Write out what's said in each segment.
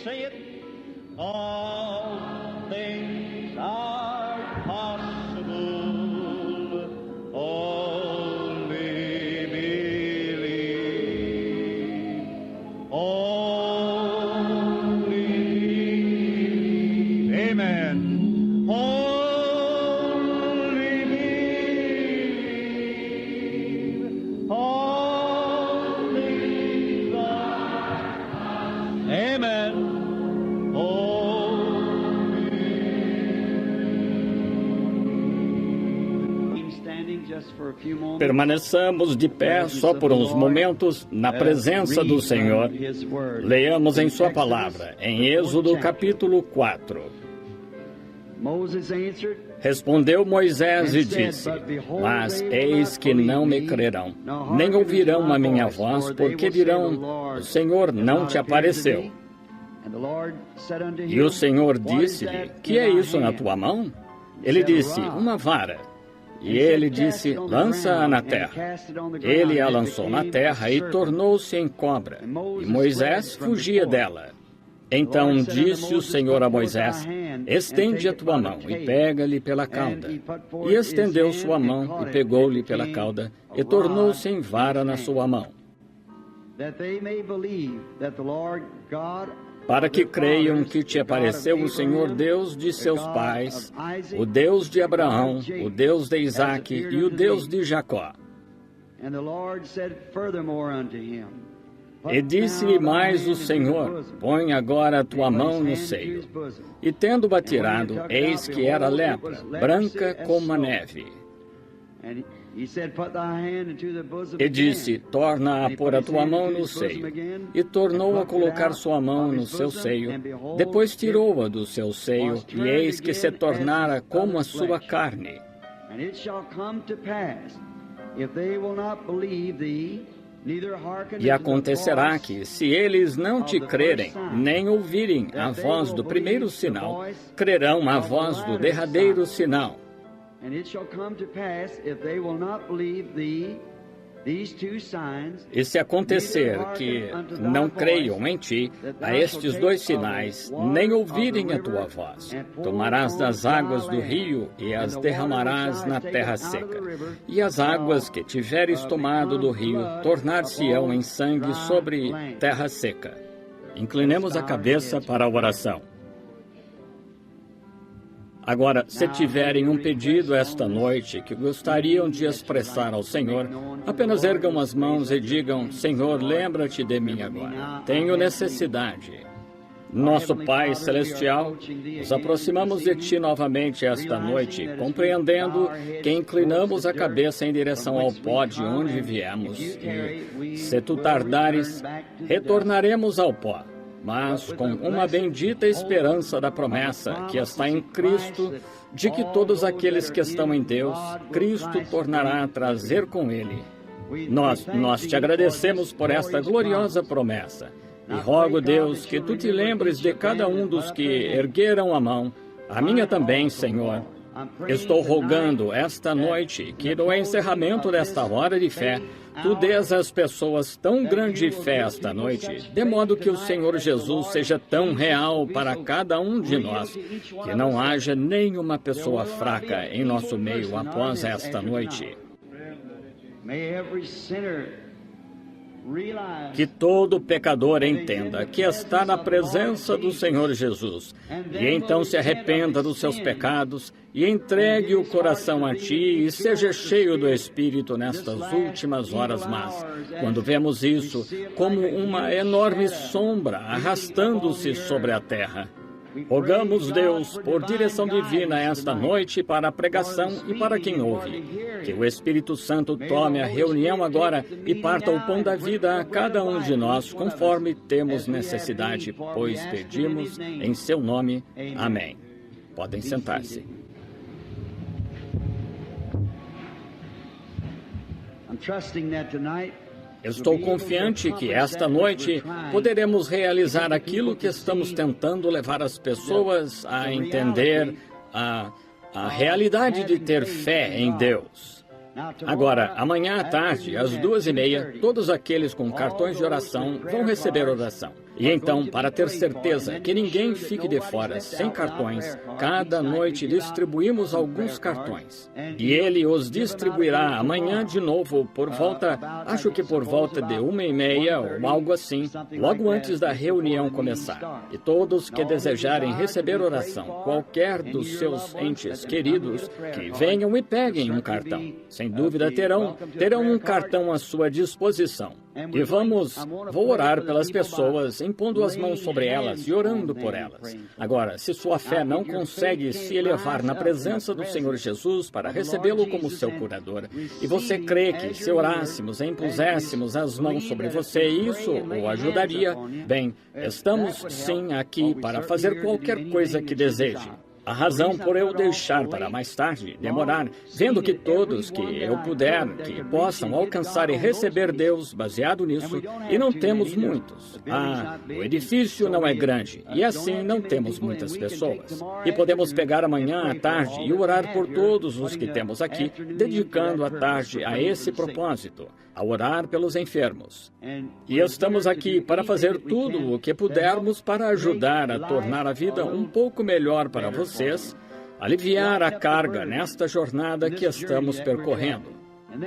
say it. All things are possible. Only believe. Only believe. Amen. Only believe. All things are possible. Amen. Permaneçamos de pé só por uns momentos na presença do Senhor. Leamos em sua palavra, em Êxodo capítulo 4. Respondeu Moisés e disse: Mas eis que não me crerão, nem ouvirão a minha voz, porque dirão: o Senhor não te apareceu. E o Senhor disse-lhe: Que é isso na tua mão? Ele disse: Uma vara. E ele disse: Lança-a na terra. Ele a lançou na terra e tornou-se em cobra. E Moisés fugia dela. Então disse o Senhor a Moisés: Estende a tua mão e pega-lhe pela cauda. E estendeu sua mão e pegou-lhe pela cauda e tornou-se em vara na sua mão. Para que creiam que te apareceu o Senhor Deus de seus pais, o Deus de Abraão, o Deus de Isaque e o Deus de Jacó. E disse-lhe mais o Senhor: Põe agora a tua mão no seio. E tendo-a tirado, eis que era lepra, branca como a neve. E disse: Torna a pôr a tua mão no seio. E tornou a colocar sua mão no seu seio. Depois tirou-a do seu seio, e eis que se tornara como a sua carne. E acontecerá que, se eles não te crerem, nem ouvirem a voz do primeiro sinal, crerão a voz do derradeiro sinal. E se acontecer que não creiam em ti, a estes dois sinais, nem ouvirem a tua voz, tomarás das águas do rio e as derramarás na terra seca. E as águas que tiveres tomado do rio tornar-se-ão em sangue sobre terra seca. Inclinemos a cabeça para a oração. Agora, se tiverem um pedido esta noite que gostariam de expressar ao Senhor, apenas ergam as mãos e digam: Senhor, lembra-te de mim agora. Tenho necessidade. Nosso Pai Celestial, nos aproximamos de Ti novamente esta noite, compreendendo que inclinamos a cabeça em direção ao pó de onde viemos e, se Tu tardares, retornaremos ao pó, mas com uma bendita esperança da promessa que está em Cristo, de que todos aqueles que estão em Deus, Cristo tornará a trazer com Ele. Nós te agradecemos por esta gloriosa promessa. E rogo, Deus, que Tu te lembres de cada um dos que ergueram a mão, a minha também, Senhor. Estou rogando esta noite que no encerramento desta hora de fé, Tu dês às pessoas tão grande fé esta noite, de modo que o Senhor Jesus seja tão real para cada um de nós, que não haja nenhuma pessoa fraca em nosso meio após esta noite. Que todo pecador entenda que está na presença do Senhor Jesus, e então se arrependa dos seus pecados e entregue o coração a Ti e seja cheio do Espírito nestas últimas horas más. Quando vemos isso como uma enorme sombra arrastando-se sobre a terra, rogamos, Deus, por direção divina esta noite para a pregação e para quem ouve. Que o Espírito Santo tome a reunião agora e parta o pão da vida a cada um de nós, conforme temos necessidade, pois pedimos em Seu nome. Amém. Podem sentar-se. Estou confiante que esta noite poderemos realizar aquilo que estamos tentando levar as pessoas a entender, a realidade de ter fé em Deus. Agora, amanhã à tarde, às 2:30, todos aqueles com cartões de oração vão receber oração. E então, para ter certeza que ninguém fique de fora sem cartões, cada noite distribuímos alguns cartões. E ele os distribuirá amanhã de novo por volta, acho que por volta de 1h30 ou algo assim, logo antes da reunião começar. E todos que desejarem receber oração, qualquer dos seus entes queridos, que venham e peguem um cartão. Sem dúvida terão um cartão à sua disposição. E vou orar pelas pessoas, impondo as mãos sobre elas e orando por elas. Agora, se sua fé não consegue se elevar na presença do Senhor Jesus para recebê-lo como seu curador, e você crê que se orássemos e impuséssemos as mãos sobre você, isso o ajudaria, bem, estamos sim aqui para fazer qualquer coisa que deseje. A razão por eu deixar para mais tarde, demorar, vendo que todos que eu puder, que possam alcançar e receber Deus baseado nisso, e não temos muitos. O edifício não é grande, e assim não temos muitas pessoas. E podemos pegar amanhã à tarde e orar por todos os que temos aqui, dedicando a tarde a esse propósito, a orar pelos enfermos. E estamos aqui para fazer tudo o que pudermos para ajudar a tornar a vida um pouco melhor para vocês, aliviar a carga nesta jornada que estamos percorrendo.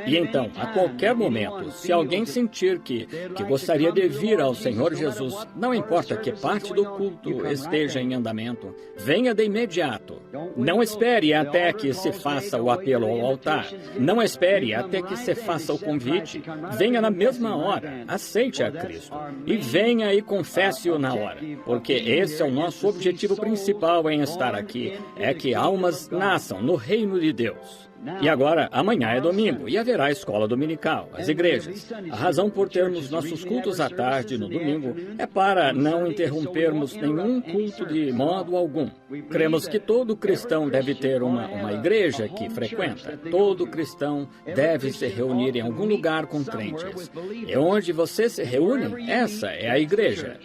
E então, a qualquer momento, se alguém sentir que gostaria de vir ao Senhor Jesus, não importa que parte do culto esteja em andamento, venha de imediato. Não espere até que se faça o apelo ao altar. Não espere até que se faça o convite. Venha na mesma hora, aceite a Cristo. E venha e confesse-o na hora. Porque esse é o nosso objetivo principal em estar aqui, é que almas nasçam no reino de Deus. E agora, amanhã é domingo e haverá escola dominical, as igrejas. A razão por termos nossos cultos à tarde no domingo é para não interrompermos nenhum culto de modo algum. Cremos que todo cristão deve ter uma igreja que frequenta. Todo cristão deve se reunir em algum lugar com crentes. E onde você se reúne, essa é a igreja.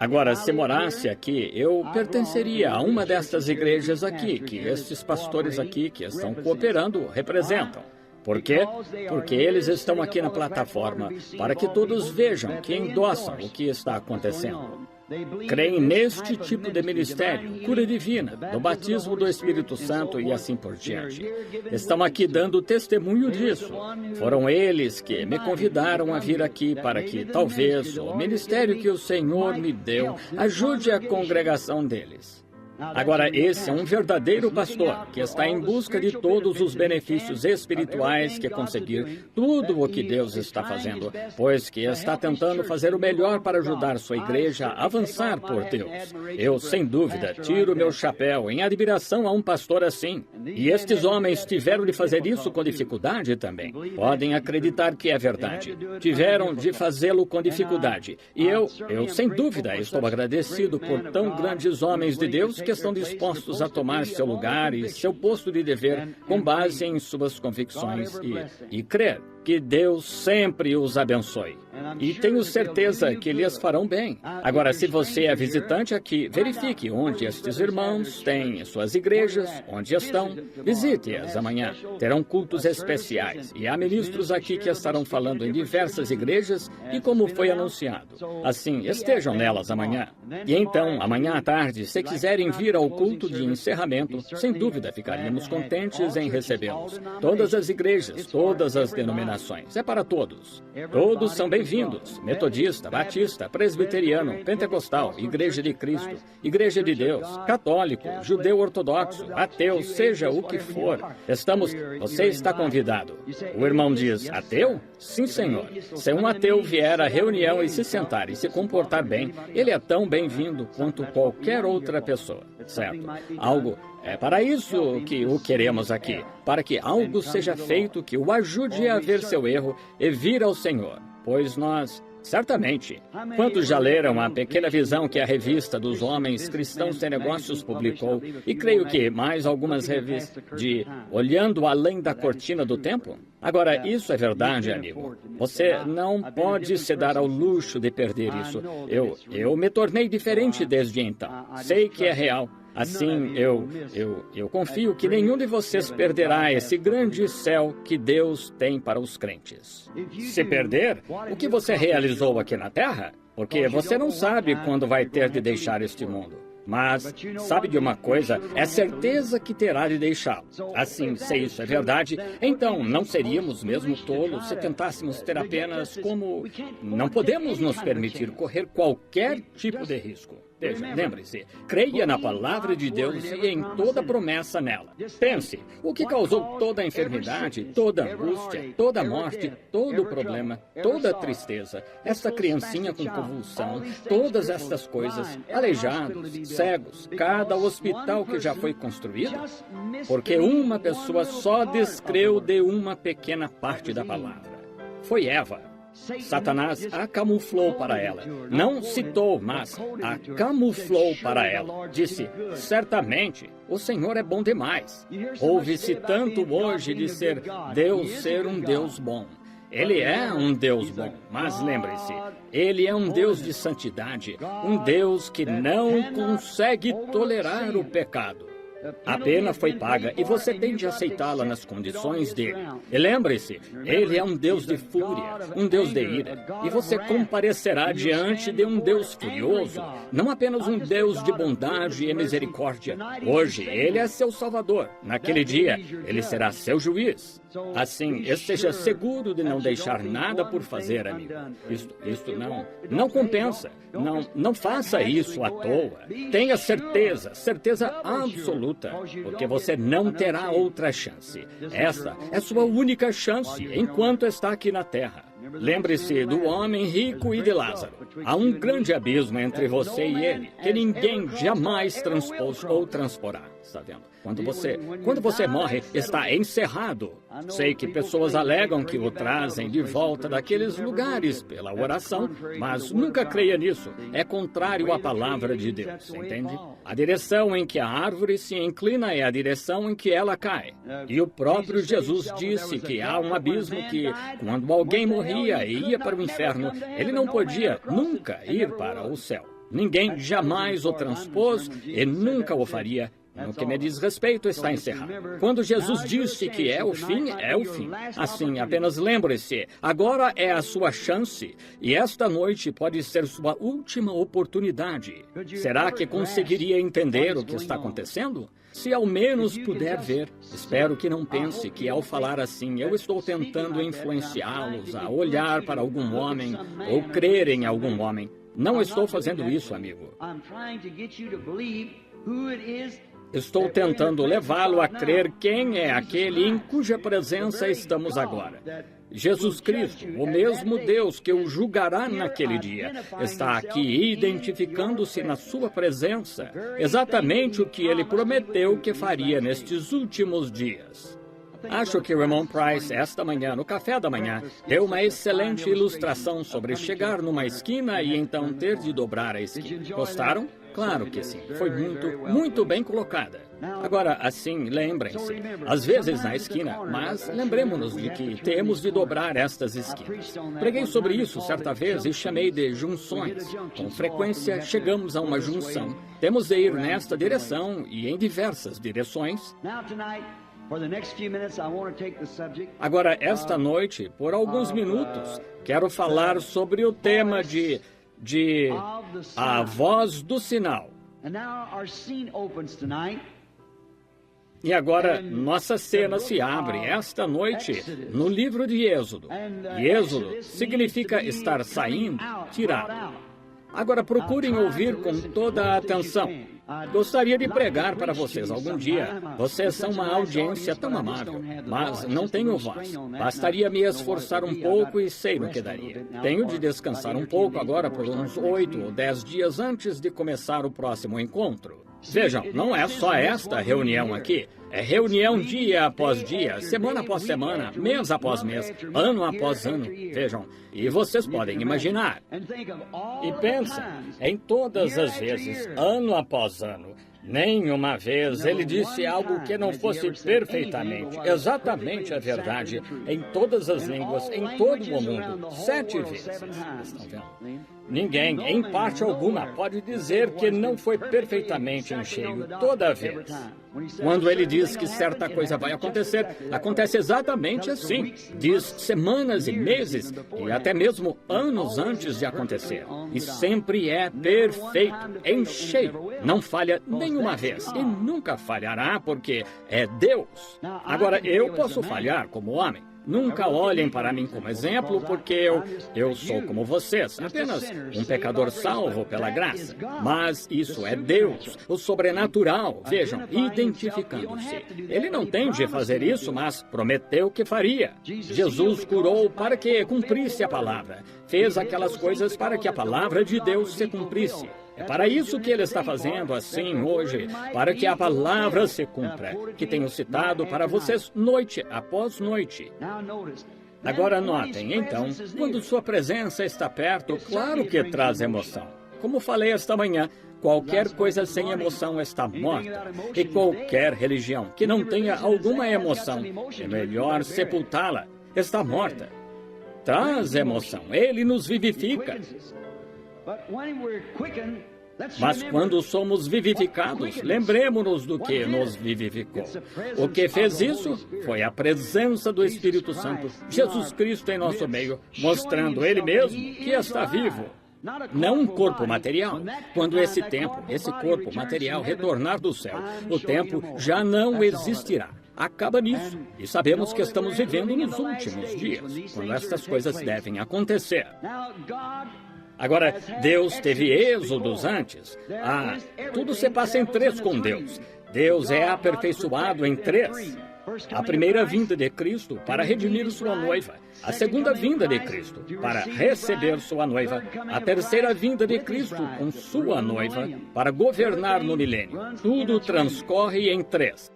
Agora, se morasse aqui, eu pertenceria a uma destas igrejas aqui, que estes pastores aqui que estão cooperando representam. Por quê? Porque eles estão aqui na plataforma para que todos vejam, que endossam o que está acontecendo. Creem neste tipo de ministério, cura divina, do batismo do Espírito Santo e assim por diante. Estão aqui dando testemunho disso. Foram eles que me convidaram a vir aqui para que, talvez, o ministério que o Senhor me deu ajude a congregação deles. Agora, esse é um verdadeiro pastor que está em busca de todos os benefícios espirituais que conseguir, tudo o que Deus está fazendo, pois que está tentando fazer o melhor para ajudar sua igreja a avançar por Deus. Eu, sem dúvida, tiro meu chapéu em admiração a um pastor assim. E estes homens tiveram de fazer isso com dificuldade também. Podem acreditar que é verdade. Tiveram de fazê-lo com dificuldade. E eu, sem dúvida, estou agradecido por tão grandes homens de Deus que estão dispostos a tomar seu lugar e seu posto de dever com base em suas convicções e crer que Deus sempre os abençoe. E tenho certeza que lhes farão bem. Agora, se você é visitante aqui, verifique onde estes irmãos têm suas igrejas, onde estão. Visite-as amanhã. Terão cultos especiais. E há ministros aqui que estarão falando em diversas igrejas e como foi anunciado. Assim, estejam nelas amanhã. E então, amanhã à tarde, se quiserem vir ao culto de encerramento, sem dúvida ficaríamos contentes em recebê-los. Todas as igrejas, todas as denominações. É para todos. Todos são bem-vindos. Metodista, batista, presbiteriano, pentecostal, Igreja de Cristo, Igreja de Deus, católico, judeu ortodoxo, ateu, seja o que for. Você está convidado. O irmão diz, ateu? Sim, senhor. Se um ateu vier à reunião e se sentar e se comportar bem, ele é tão bem-vindo quanto qualquer outra pessoa. Certo? É para isso que o queremos aqui, para que algo seja feito que o ajude a ver seu erro e vir ao Senhor, pois nós, certamente, quantos já leram a pequena visão que a revista dos Homens Cristãos de Negócios publicou, e creio que mais algumas revistas de Olhando Além da Cortina do Tempo? Agora, isso é verdade, amigo. Você não pode se dar ao luxo de perder isso. Eu me tornei diferente desde então. Sei que é real. Assim, eu confio que nenhum de vocês perderá esse grande céu que Deus tem para os crentes. Se perder, o que você realizou aqui na Terra? Porque você não sabe quando vai ter de deixar este mundo. Mas, sabe de uma coisa? É certeza que terá de deixá-lo. Assim, se isso é verdade, então não seríamos mesmo tolos se tentássemos ter apenas como... Não podemos nos permitir correr qualquer tipo de risco. Veja, lembre-se, creia na palavra de Deus e em toda promessa nela. Pense, o que causou toda a enfermidade, toda a angústia, toda a morte, todo o problema, toda a tristeza, essa criancinha com convulsão, todas estas coisas, aleijados, cegos, cada hospital que já foi construído? Porque uma pessoa só descreu de uma pequena parte da palavra. Foi Eva. Satanás a camuflou para ela. Não citou, mas a camuflou para ela. Disse, certamente, o Senhor é bom demais. Ouve-se tanto hoje de ser Deus ser um Deus bom. Ele é um Deus bom, mas lembre-se, Ele é um Deus de santidade, um Deus que não consegue tolerar o pecado. A pena foi paga e você tem de aceitá-la nas condições dele. E lembre-se, ele é um Deus de fúria, um Deus de ira. E você comparecerá diante de um Deus furioso, não apenas um Deus de bondade e misericórdia. Hoje, ele é seu Salvador. Naquele dia, ele será seu juiz. Assim, esteja seguro de não deixar nada por fazer, amigo. Isto não compensa. Não faça isso à toa. Tenha certeza absoluta, porque você não terá outra chance. Esta é sua única chance enquanto está aqui na terra. Lembre-se do homem rico e de Lázaro. Há um grande abismo entre você e ele, que ninguém jamais transpôs ou transporá. Está vendo? Quando você morre, está encerrado. Sei que pessoas alegam que o trazem de volta daqueles lugares pela oração, mas nunca creia nisso. É contrário à palavra de Deus, entende? A direção em que a árvore se inclina é a direção em que ela cai. E o próprio Jesus disse que há um abismo que, quando alguém morria e ia para o inferno, ele não podia nunca ir para o céu. Ninguém jamais o transpôs e nunca o faria. No que me diz respeito, está encerrado. Quando Jesus disse que é o fim, é o fim. Assim, apenas lembre-se, agora é a sua chance, e esta noite pode ser sua última oportunidade. Será que conseguiria entender o que está acontecendo? Se ao menos puder ver, espero que não pense que ao falar assim, eu estou tentando influenciá-los a olhar para algum homem ou crer em algum homem. Não estou fazendo isso, amigo. Estou tentando levá-lo a crer quem é aquele em cuja presença estamos agora. Jesus Cristo, o mesmo Deus que o julgará naquele dia, está aqui identificando-se na sua presença, exatamente o que ele prometeu que faria nestes últimos dias. Acho que Ramon Price, esta manhã, no café da manhã, deu uma excelente ilustração sobre chegar numa esquina e então ter de dobrar a esquina. Gostaram? Claro que sim. Foi muito bem colocada. Agora, assim, lembrem-se, às vezes na esquina, mas lembremos-nos de que temos de dobrar estas esquinas. Preguei sobre isso certa vez e chamei de junções. Com frequência, chegamos a uma junção. Temos de ir nesta direção e em diversas direções. Agora, esta noite, por alguns minutos, quero falar sobre o tema de a voz do sinal. E agora, nossa cena se abre esta noite no livro de Êxodo. E Êxodo significa estar saindo, tirado. Agora, procurem ouvir com toda a atenção. Gostaria de pregar para vocês algum dia. Vocês são uma audiência tão amável, mas não tenho voz. Bastaria me esforçar um pouco e sei no que daria. Tenho de descansar um pouco agora por uns 8 ou 10 dias antes de começar o próximo encontro. Vejam, não é só esta reunião aqui. É reunião dia após dia, semana após semana, mês após mês, ano após ano. Vejam, e vocês podem imaginar. E pensa em todas as vezes, ano após ano, Nenhuma vez ele disse algo que não fosse perfeitamente, exatamente a verdade, em todas as línguas, em todo o mundo, 7 vezes. Estão vendo? Ninguém, em parte alguma, pode dizer que não foi perfeitamente em cheio toda vez. Quando ele diz que certa coisa vai acontecer, acontece exatamente assim. Diz semanas e meses e até mesmo anos antes de acontecer. E sempre é perfeito, em cheio. Não falha nenhuma vez e nunca falhará porque é Deus. Agora, eu posso falhar como homem. Nunca olhem para mim como exemplo, porque eu sou como vocês, apenas um pecador salvo pela graça. Mas isso é Deus, o sobrenatural, vejam, identificando-se. Ele não tem de fazer isso, mas prometeu que faria. Jesus curou para que cumprisse a palavra. Fez aquelas coisas para que a palavra de Deus se cumprisse. É para isso que ele está fazendo assim hoje, para que a palavra se cumpra, que tenho citado para vocês noite após noite. Agora notem, então, quando sua presença está perto, claro que traz emoção. Como falei esta manhã, qualquer coisa sem emoção está morta. E qualquer religião que não tenha alguma emoção, é melhor sepultá-la. Está morta. Traz emoção, ele nos vivifica. Mas quando somos vivificados, lembremos-nos do que nos vivificou. O que fez isso foi a presença do Espírito Santo, Jesus Cristo em nosso meio, mostrando Ele mesmo que está vivo. Não um corpo material. Quando esse corpo material retornar do céu, o tempo já não existirá. Acaba nisso. E sabemos que estamos vivendo nos últimos dias, quando estas coisas devem acontecer. Agora, Deus teve êxodos antes. Tudo se passa em 3 com Deus. Deus é aperfeiçoado em 3. A primeira vinda de Cristo para redimir sua noiva. A segunda vinda de Cristo para receber sua noiva. A terceira vinda de Cristo com sua noiva para governar no milênio. Tudo transcorre em 3.